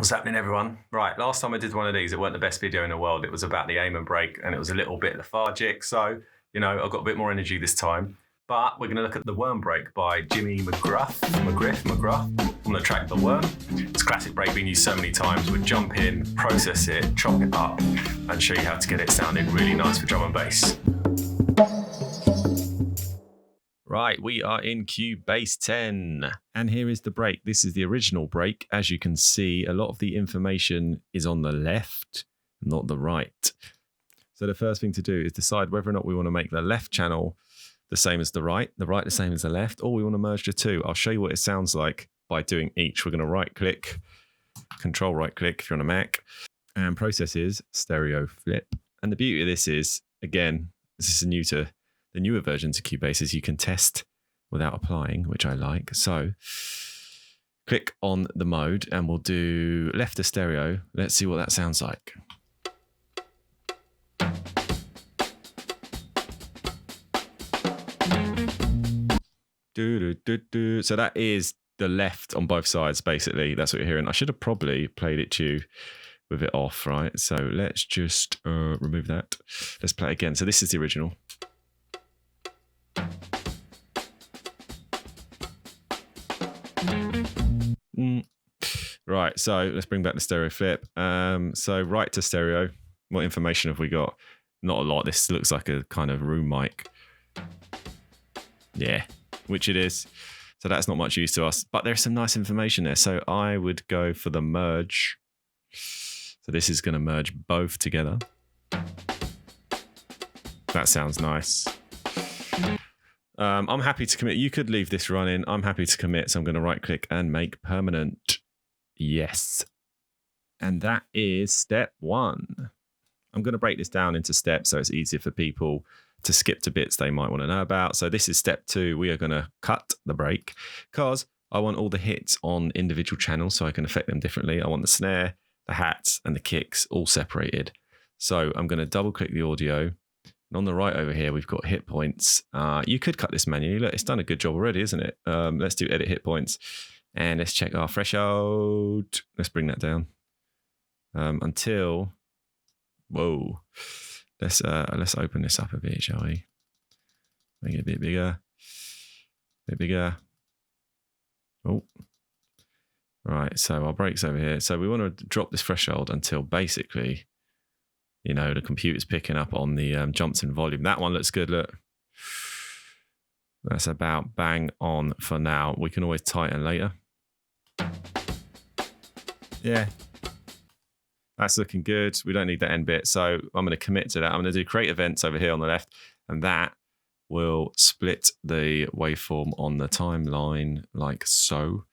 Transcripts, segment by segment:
What's happening, everyone? Right, last time I did one of these, it weren't the best video in the world. It was about the aim and break, and it was a little bit lethargic. So, you know, I've got a bit more energy this time. But we're going to look at The Worm Break by Jimmy McGruff on the track The Worm. It's a classic break being used so many times. We'll jump in, process it, chop it up, and show you how to get it sounding really nice for drum and bass. Right, we are in Cubase 10. And here is the break. This is the original break. As you can see, a lot of the information is on the left, not the right. So the first thing to do is decide whether or not we want to make the left channel the same as the right the same as the left, or we want to merge the two. I'll show you what it sounds like by doing each. We're going to right-click, Control right-click if you're on a Mac, and processes, stereo flip. And the beauty of this is, again, this is new to the newer versions of Cubase, is you can test without applying, which I like. So click on the mode and we'll do left to stereo. Let's see what that sounds like. So that is the left on both sides, basically. That's what you're hearing. I should have probably played it to you with it off, right? So let's just remove that. Let's play it again. So this is the original. Right, so let's bring back the stereo flip. So right to stereo. What information have we got? Not a lot. This looks like a kind of room mic. Yeah, which it is. So that's not much use to us, but there's some nice information there. So I would go for the merge. So this is going to merge both together. That sounds nice. I'm happy to commit. You could leave this running. I'm happy to commit. So I'm going to right click and make permanent. Yes. And that is step one. I'm going to break this down into steps so it's easier for people to skip to bits they might want to know about. So this is step two. We are going to cut the break because I want all the hits on individual channels so I can affect them differently. I want the snare, the hats, and the kicks all separated. So I'm going to double click the audio. And on the right over here, we've got hit points. You could cut this manually. Look, it's done a good job already, isn't it? Let's do edit hit points. And let's check our threshold. Let's bring that down until, whoa. Let's open this up a bit, shall we? Make it a bit bigger. Oh, right. So our break's over here. So we want to drop this threshold until basically, you know, the computer's picking up on the jumps in volume. That one looks good. Look, that's about bang on for now. We can always tighten later. Yeah. That's looking good. We don't need that end bit. So I'm going to commit to that. I'm going to do create events over here on the left, and that will split the waveform on the timeline like so.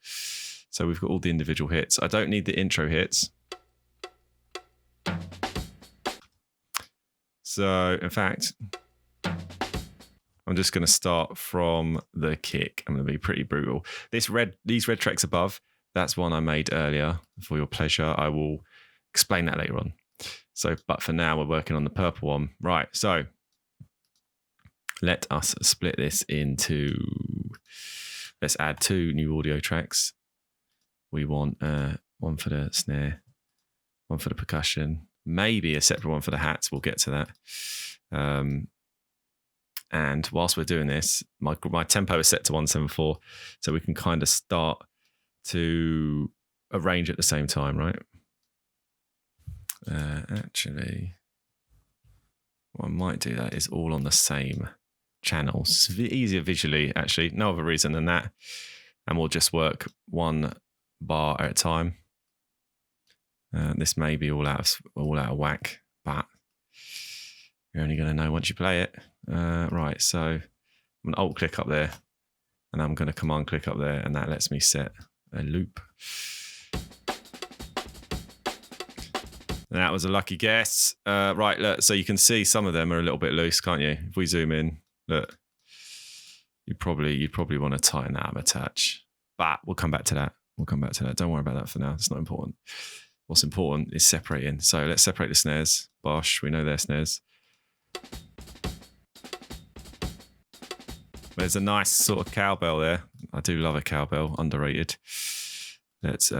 So we've got all the individual hits. I don't need the intro hits. So in fact, I'm just going to start from the kick. I'm going to be pretty brutal. These red tracks above, that's one I made earlier for your pleasure. I will explain that later on. So, but for now, we're working on the purple one. Right, so let us split this into, let's add two new audio tracks. We want one for the snare, one for the percussion, maybe a separate one for the hats. We'll get to that. And whilst we're doing this, my tempo is set to 174, so we can kind of start to arrange at the same time, right? Actually, what I might do that is all on the same channels. It's easier visually, actually. No other reason than that. And we'll just work one bar at a time. This may be all out of whack, but you're only going to know once you play it. Right, so I'm going to alt click up there, and I'm going to command click up there, and that lets me set a loop. And that was a lucky guess. Right, look, so you can see some of them are a little bit loose, can't you? If we zoom in, look, you probably want to tighten that up a touch. But we'll come back to that. Don't worry about that for now. It's not important. What's important is separating. So let's separate the snares. Bosh, we know they're snares. There's a nice sort of cowbell there. I do love a cowbell, underrated. Let's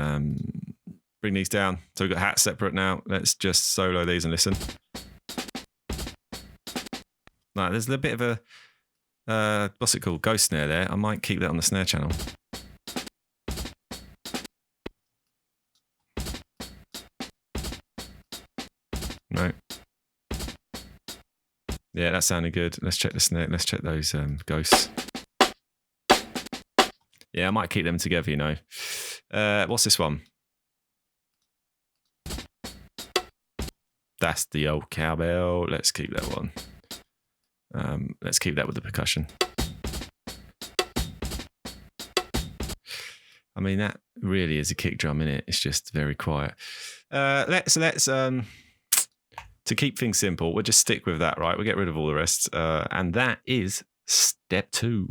bring these down. So we've got hats separate now. Let's just solo these and listen. Right, there's a bit of a, what's it called? Ghost snare there. I might keep that on the snare channel. No. Yeah, that sounded good. Let's check the snare. Let's check those ghosts. Yeah, I might keep them together, you know. What's this one? That's the old cowbell. Let's keep that one. Let's keep that with the percussion. I mean, that really is a kick drum, innit? It's just very quiet. Let's to keep things simple, we'll just stick with that, right? We'll get rid of all the rest. And that is step 2.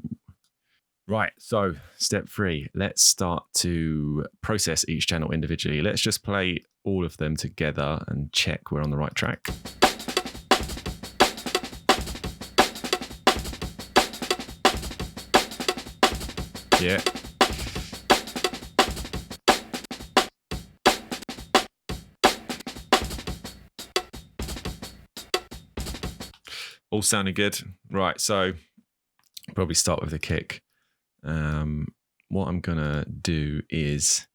Right, so step 3, let's start to process each channel individually. Let's just play all of them together and check we're on the right track. Yeah. All sounding good. Right, so probably start with the kick. What I'm gonna do is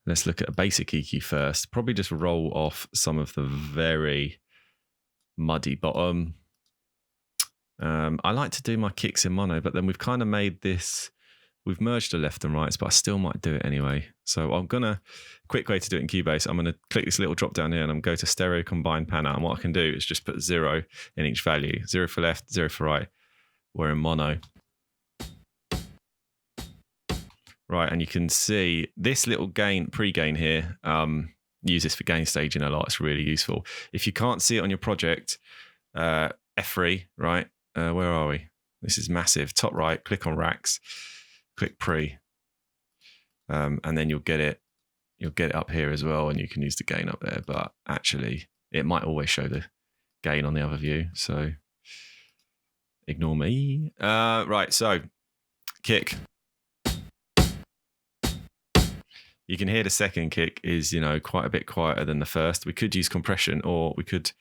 let's look at a basic EQ first. Probably just roll off some of the very muddy bottom. I like to do my kicks in mono, but then we've kind of made this, we've merged the left and rights, but I still might do it anyway. So I'm gonna, quick way to do it in Cubase, I'm gonna click this little drop down here and I'm going to go to stereo combine panel. And what I can do is just put 0 in each value, 0 for left, 0 for right. We're in mono. Right, and you can see this little gain, pre-gain here, use this for gain staging a lot. It's really useful. If you can't see it on your project, F3, right? Where are we? This is massive. Top right, click on racks, click pre, and then you'll get it up here as well, and you can use the gain up there, but actually it might always show the gain on the other view, so ignore me. Right, so kick. You can hear the second kick is, you know, quite a bit quieter than the first. We could use compression, or we could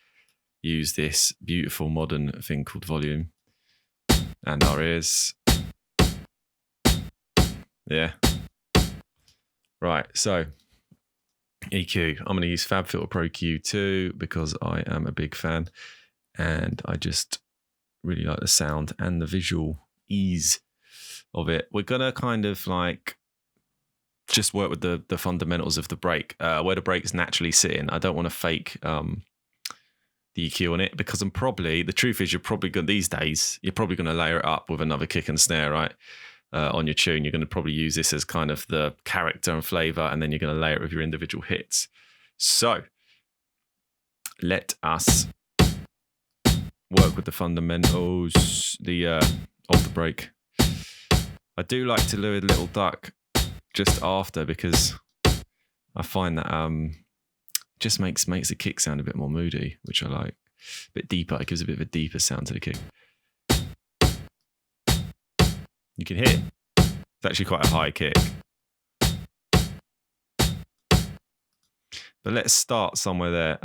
use this beautiful modern thing called volume. And our ears. Yeah. Right, so EQ. I'm going to use FabFilter Pro Q2 because I am a big fan. And I just really like the sound and the visual ease of it. We're going to kind of like just work with the fundamentals of the break, where the break is naturally sitting. I don't want to fake the EQ on it, because the truth is, you're probably going to layer it up with another kick and snare, right? On your tune, you're going to probably use this as kind of the character and flavor, and then you're going to layer it with your individual hits. So let us work with the fundamentals of the break. I do like to do a little duck just after, because I find that just makes the kick sound a bit more moody, which I like. A bit deeper. It gives a bit of a deeper sound to the kick. You can hear it's actually quite a high kick. But let's start somewhere there.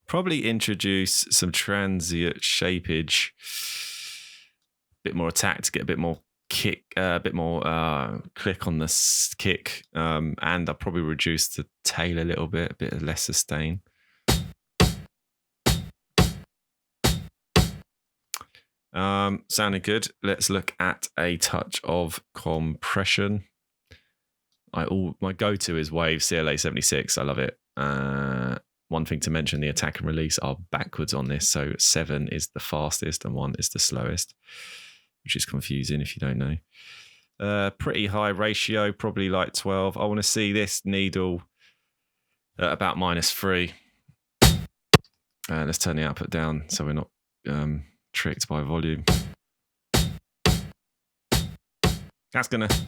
Probably introduce some transient shapeage, a bit more attack to get a bit more kick, a bit more click on the kick, and I'll probably reduce the tail a little bit, a bit less sustain. Sounding good. Let's look at a touch of compression. My go-to is Wave CLA 76. I love it. One thing to mention, the attack and release are backwards on this. So 7 is the fastest and 1 is the slowest, which is confusing if you don't know. Pretty high ratio, probably like 12. I want to see this needle at about -3. Let's turn the output down so we're not tricked by volume. That's going to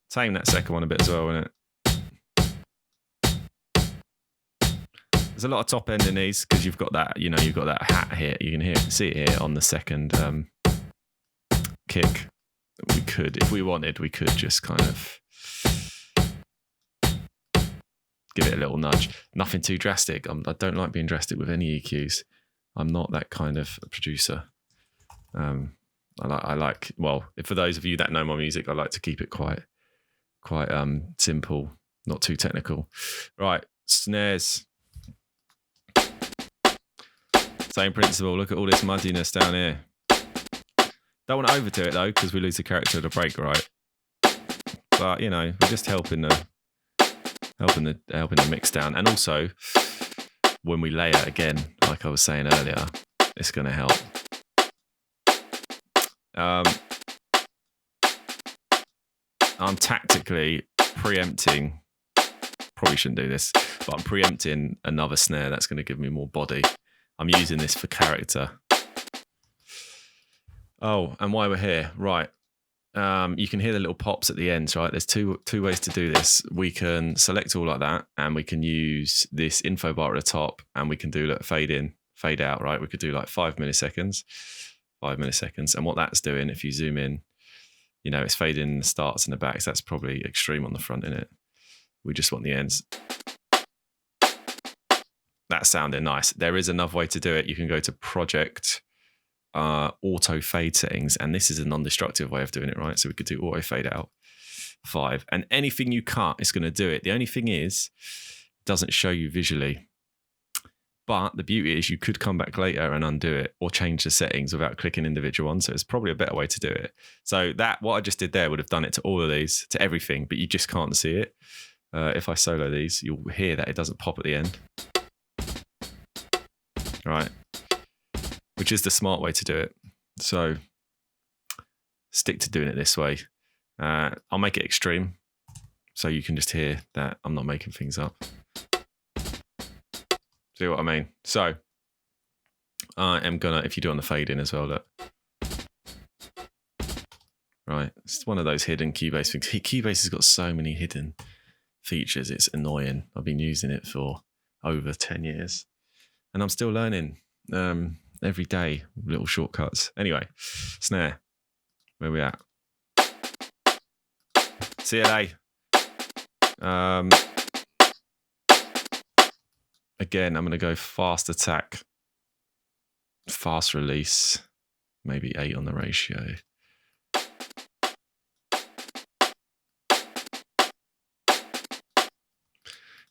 tame that second one a bit as well, isn't it? There's a lot of top end in these because you've got that, you've got that hat here. You can see it here on the second kick. We could, if we wanted, we could just kind of give it a little nudge. Nothing too drastic. I don't like being drastic with any EQs. I'm not that kind of producer. I like, well, for those of you that know my music, I like to keep it quite simple, not too technical. Right, snares. Same principle. Look at all this muddiness down here. Don't want to overdo it though, because we lose the character of the break, right? But you know, we're just helping the mix down, and also when we layer again, like I was saying earlier, it's going to help. I'm tactically preempting. Probably shouldn't do this, but I'm preempting another snare that's going to give me more body. I'm using this for character. Oh, and while we're here, right. You can hear the little pops at the ends, right? There's two ways to do this. We can select all like that, and we can use this info bar at the top, and we can do like fade in, fade out, right? We could do like 5 milliseconds. And what that's doing, if you zoom in, you know, it's fading the starts and the backs. That's probably extreme on the front, isn't it? We just want the ends. That's sounding nice. There is another way to do it. You can go to Project, Auto Fade Settings, and this is a non-destructive way of doing it, right? So we could do Auto Fade Out 5, and anything you cut is going to do it. The only thing is, it doesn't show you visually. But the beauty is you could come back later and undo it or change the settings without clicking individual ones. So it's probably a better way to do it. So that, what I just did there would have done it to all of these, to everything, but you just can't see it. If I solo these, you'll hear that it doesn't pop at the end. Right. Which is the smart way to do it. So stick to doing it this way. I'll make it extreme so you can just hear that I'm not making things up. See what I mean? So I am gonna, if you do on the fade in as well, look. Right, it's one of those hidden Cubase things. Cubase has got so many hidden features, it's annoying. I've been using it for over 10 years and I'm still learning every day, little shortcuts. Anyway, snare, where we at? CLA. Again, I'm going to go fast attack, fast release, maybe 8 on the ratio.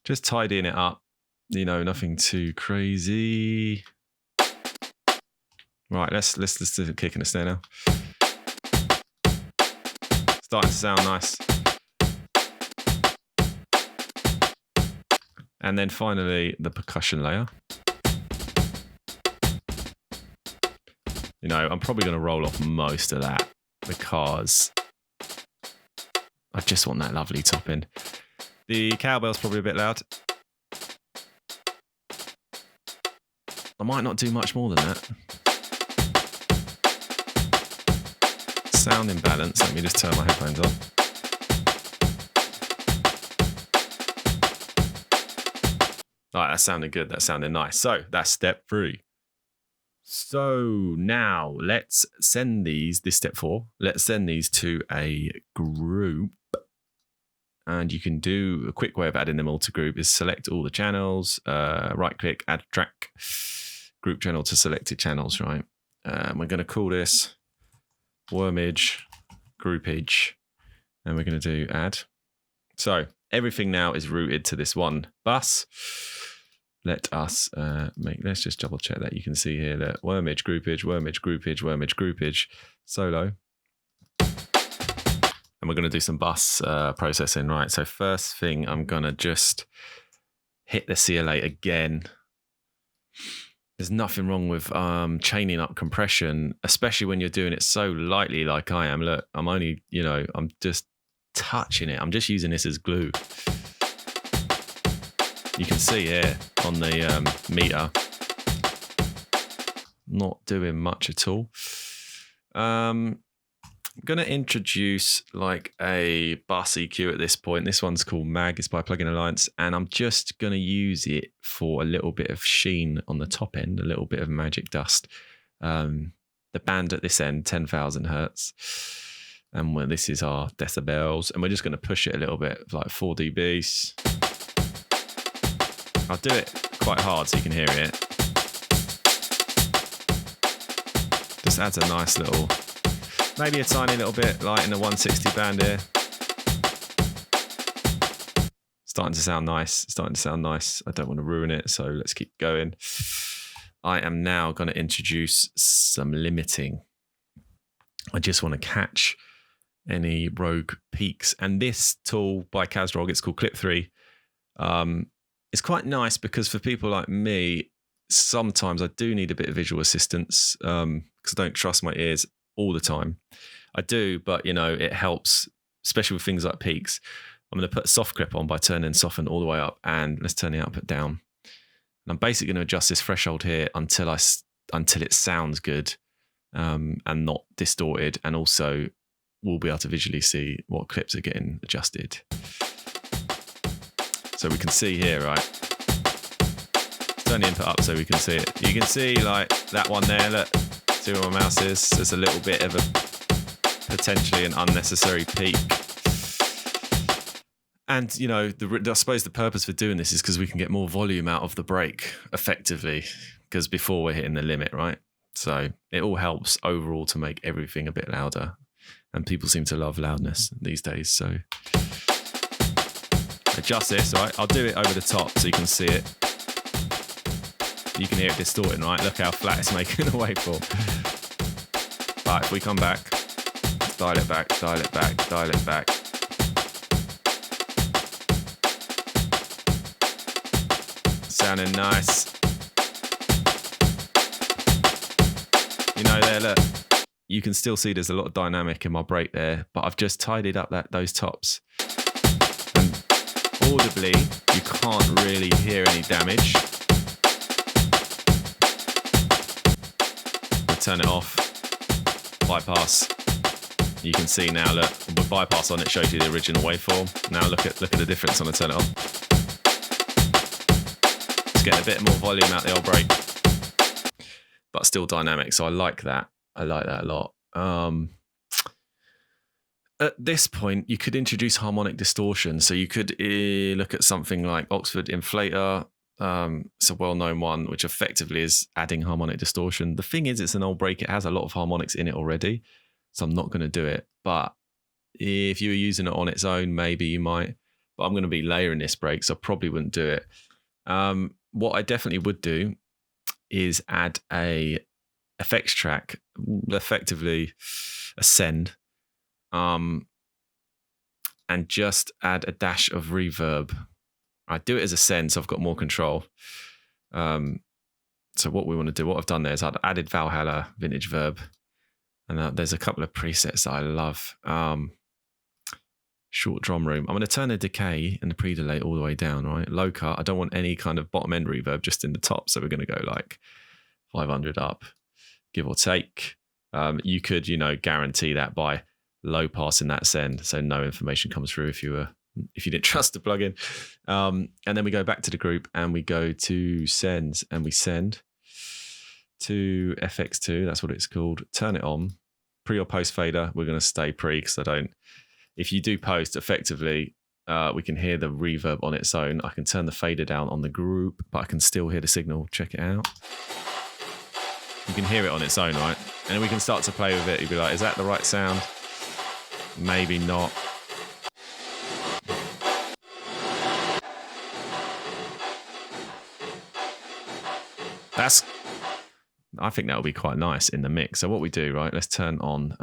Just tidying it up, you know, nothing too crazy. Right, let's do a kick and a snare now. Starting to sound nice. And then finally, the percussion layer. You know, I'm probably going to roll off most of that because I just want that lovely top end. The cowbell's probably a bit loud. I might not do much more than that. Sound imbalance. Let me just turn my headphones on. All right, that sounded good. That sounded nice. So that's step 3. So now let's send these, this step 4, let's send these to a group. And you can do a quick way of adding them all to group is select all the channels, right click, add track, group channel to selected channels, right? We're going to call this wormage, groupage, and we're going to do add. So everything now is routed to this one bus. Let us let's just double check that. You can see here that wormage, groupage, wormage, groupage, wormage, groupage, solo. And we're going to do some bus processing, right? So first thing, I'm going to just hit the CLA again. There's nothing wrong with chaining up compression, especially when you're doing it so lightly like I am. Look, I'm only, you know, I'm just touching it. I'm just using this as glue. You can see here on the meter, not doing much at all. I'm going to introduce like a bus EQ at this point. This one's called Mag. It's by Plugin Alliance. And I'm just going to use it for a little bit of sheen on the top end, a little bit of magic dust. The band at this end, 10,000 hertz. And this is our decibels. And we're just going to push it a little bit, like 4 dBs. I'll do it quite hard so you can hear it. Just adds a nice little, maybe a tiny little bit light in the 160 band here. Starting to sound nice. I don't want to ruin it, so let's keep going. I am now going to introduce some limiting. I just want to catch any rogue peaks. And this tool by Kazrog, it's called Clip 3. It's quite nice because for people like me, sometimes I do need a bit of visual assistance because I don't trust my ears all the time. I do, but it helps, especially with things like peaks. I'm going to put a soft clip on by turning soften all the way up, and let's turn the output down. And I'm basically going to adjust this threshold here until it sounds good and not distorted, and also we'll be able to visually see what clips are getting adjusted. So we can see here, right? Turn the input up so we can see it. You can see like that one there, look, see where my mouse is? There's a little bit of a potentially an unnecessary peak. And, I suppose the purpose for doing this is because we can get more volume out of the break effectively, because before we're hitting the limit, right? So it all helps overall to make everything a bit louder. And people seem to love loudness these days. So adjust this, right? I'll do it over the top so you can see it. You can hear it distorting, right? Look how flat it's making the waveform. But if we come back, dial it back, dial it back, dial it back. Sounding nice. There, look. You can still see there's a lot of dynamic in my break there, but I've just tidied up those tops. And audibly, you can't really hear any damage. We'll turn it off. Bypass. You can see now, look, with bypass on, it shows you the original waveform. Now look at the difference when I turn it on. It's getting a bit more volume out the old break, but still dynamic. So I like that. I like that a lot. At this point, you could introduce harmonic distortion. So you could look at something like Oxford Inflator. It's a well-known one, which effectively is adding harmonic distortion. The thing is, it's an old break. It has a lot of harmonics in it already. So I'm not going to do it. But if you were using it on its own, maybe you might. But I'm going to be layering this break, so I probably wouldn't do it. What I definitely would do is add a effects track, effectively a send, and just add a dash of reverb. I do it as a send, so I've got more control. So what we want to do, what I've done there is I've added Valhalla Vintage Verb, and there's a couple of presets that I love. Short drum room. I'm going to turn the decay and the pre-delay all the way down, right? Low cut. I don't want any kind of bottom end reverb, just in the top. So we're going to go like 500 up, give or take. You could, guarantee that by low passing that send, so no information comes through if you didn't trust the plugin. And then we go back to the group and we go to sends and we send to FX2. That's what it's called. Turn it on. Pre or post fader. We're going to stay pre because if you do post effectively, we can hear the reverb on its own. I can turn the fader down on the group, but I can still hear the signal. Check it out. You can hear it on its own, right? And then we can start to play with it. You'd be like, is that the right sound? Maybe not. I think that would be quite nice in the mix. So what we do, right? Let's turn on,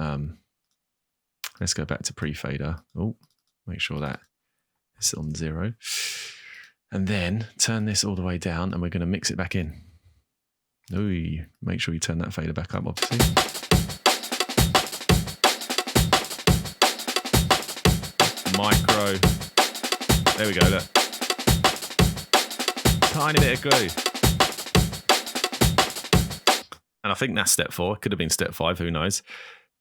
let's go back to pre-fader. Oh, make sure that it's on 0. And then turn this all the way down and we're going to mix it back in. Ooh, make sure you turn that fader back up, obviously. Micro. There we go, look. Tiny bit of glue. And I think that's step 4. Could have been step 5, who knows.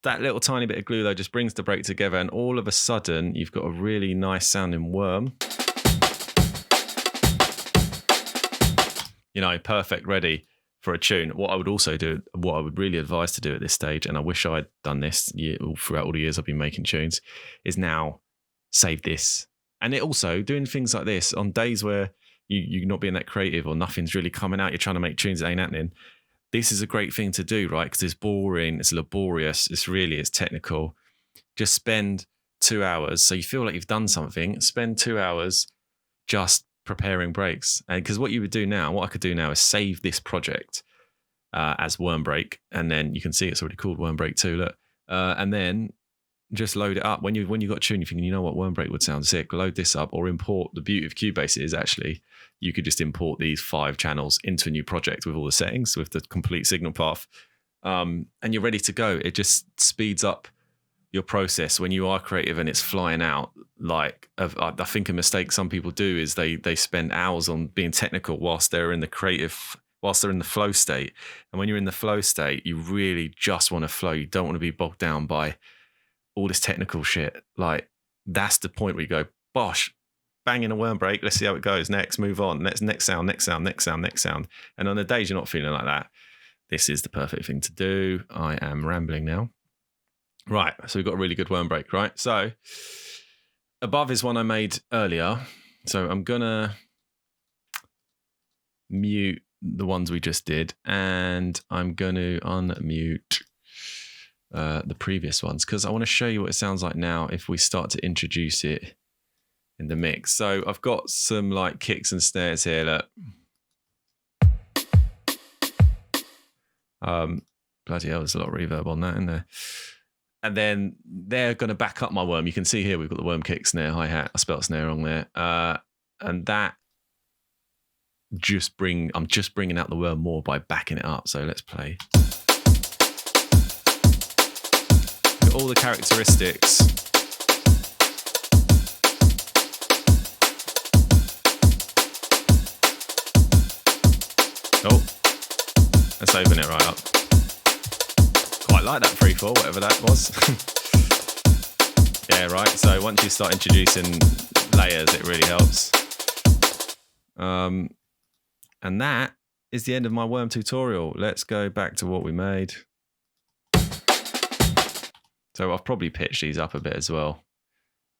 That little tiny bit of glue, though, just brings the break together. And all of a sudden, you've got a really nice sounding worm. Perfect, ready for a tune. What I would also do, what I would really advise to do at this stage, and I wish I'd done this throughout all the years I've been making tunes, is now save this. And it also, doing things like this on days where you're not being that creative or nothing's really coming out. You're trying to make tunes that ain't happening. This is a great thing to do, right? Because it's boring, it's laborious, it's technical. Just spend 2 hours. So you feel like you've done something. Spend 2 hours just preparing breaks. And because what you would do now, what I could do now is save this project as Worm Break, and then you can see it's already called Worm Break 2. Look, and then just load it up when you got a tune. You're thinking, you know what, Worm Break would sound sick. Load this up or import. The beauty of Cubase is actually you could just import these 5 channels into a new project with all the settings, with the complete signal path, and you're ready to go. It just speeds up your process when you are creative and it's flying out. Like, I think a mistake some people do is they spend hours on being technical whilst they're in the flow state. And when you're in the flow state, you really just want to flow. You don't want to be bogged down by all this technical shit. Like, that's the point where you go, bosh, bang in a Worm Break. Let's see how it goes. Next, move on. Next sound. And on the days you're not feeling like that, this is the perfect thing to do. I am rambling now. Right, so we've got a really good Worm Break, right? So above is one I made earlier. So I'm going to mute the ones we just did, and I'm going to unmute the previous ones because I want to show you what it sounds like now if we start to introduce it in the mix. So I've got some like kicks and snares here. Look. Bloody hell, there's a lot of reverb on that, isn't there? And then they're going to back up my worm. You can see here we've got the worm kick, snare, hi-hat. I spelled snare wrong there. And that I'm just bringing out the worm more by backing it up. So let's play. All the characteristics. Oh, let's open it right up. Quite like that 3/4, whatever that was. Yeah, right. So once you start introducing layers, it really helps. And that is the end of my worm tutorial. Let's go back to what we made. So I've probably pitched these up a bit as well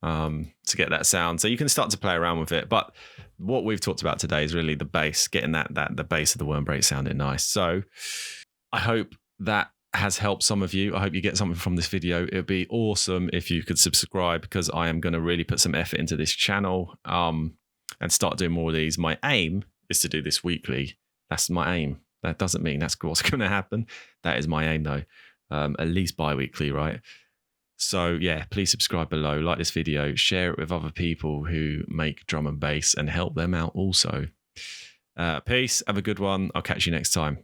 to get that sound. So you can start to play around with it. But what we've talked about today is really the bass, getting the bass of the Worm Break sounding nice. So I hope that has helped some of you. I hope you get something from this video. It would be awesome if you could subscribe because I am going to really put some effort into this channel and start doing more of these. My aim is to do this weekly. That's my aim. That doesn't mean that's what's going to happen. That is my aim though. At least bi-weekly, right? So yeah, please subscribe below, like this video, share it with other people who make drum and bass and help them out also. Peace. Have a good one. I'll catch you next time.